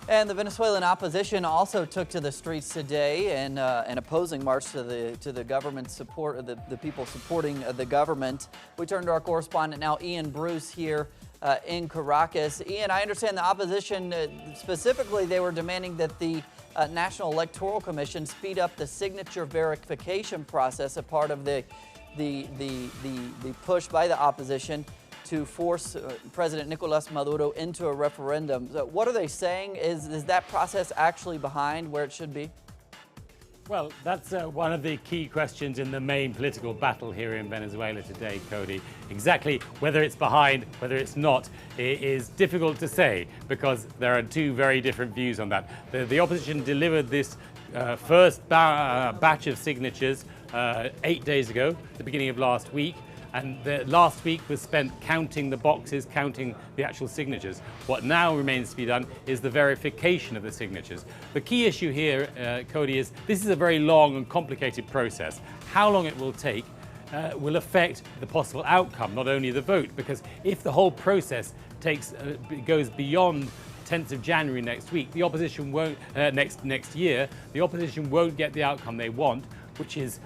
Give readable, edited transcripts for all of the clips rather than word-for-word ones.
And the Venezuelan opposition also took to the streets today in an opposing march to the government support, the people supporting the government. We turn to our correspondent now, Iain Bruce, here in Caracas. Iain, I understand the opposition, specifically, they were demanding that the National Electoral Commission speed up the signature verification process, a part of the push by the opposition to force President Nicolas Maduro into a referendum. So what are they saying? Is that process actually behind where it should be? Well, that's one of the key questions in the main political battle here in Venezuela today, Cody. Exactly whether it's behind, whether it's not, it is difficult to say because there are two very different views on that. The opposition delivered this first batch of signatures 8 days ago, the beginning of last week. And the last week was spent counting the boxes, counting the actual signatures. What now remains to be done is the verification of the signatures. The key issue here, Cody, is this is a very long and complicated process. How long it will take will affect the possible outcome, not only the vote, because if the whole process goes beyond 10th of January next week, the opposition won't, next year, the opposition won't get the outcome they want, which is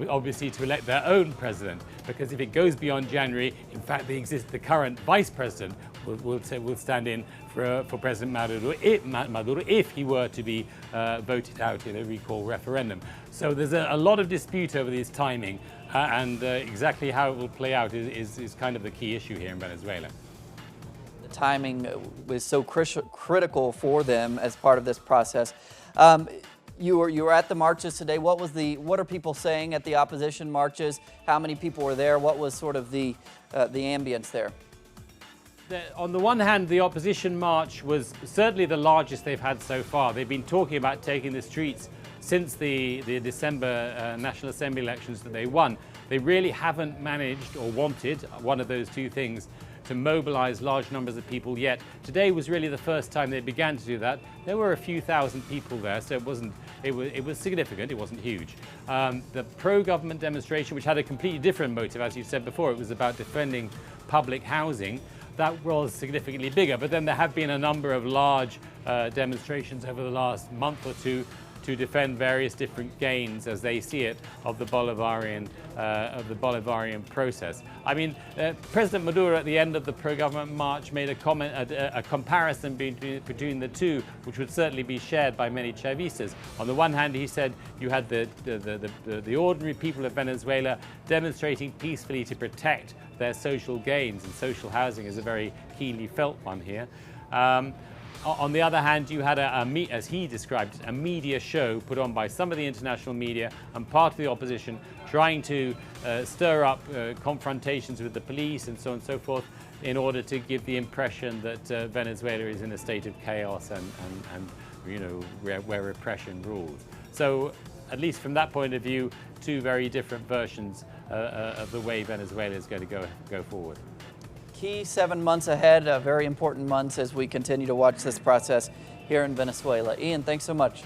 obviously to elect their own president, because if it goes beyond January, in fact, the current vice president will stand in for President Maduro if he were to be voted out in a recall referendum. So there's a lot of dispute over this timing, and exactly how it will play out is kind of the key issue here in Venezuela. The timing was so critical for them as part of this process. You were at the marches today. What are people saying at the opposition marches? How many people were there? What was sort of the ambience there? On the one hand, the opposition march was certainly the largest they've had so far. They've been talking about taking the streets since the December National Assembly elections that they won. They really haven't managed or wanted one of those two things, to mobilize large numbers of people yet. Today was really the first time they began to do that. There were a few thousand people there, so it was significant, it wasn't huge. The pro-government demonstration, which had a completely different motive, as you said before, it was about defending public housing, that was significantly bigger. But then there have been a number of large demonstrations over the last month or two to defend various different gains, as they see it, of the Bolivarian process. I mean, President Maduro at the end of the pro-government march made a comparison between the two, which would certainly be shared by many Chavistas. On the one hand, he said you had the ordinary people of Venezuela demonstrating peacefully to protect their social gains, and social housing is a very keenly felt one here. On the other hand, you had, as he described it, a media show put on by some of the international media and part of the opposition trying to stir up confrontations with the police and so on and so forth in order to give the impression that Venezuela is in a state of chaos and you know, where repression rules. So, at least from that point of view, two very different versions of the way Venezuela is going to go forward. Key 7 months ahead, very important months as we continue to watch this process here in Venezuela. Iain, thanks so much.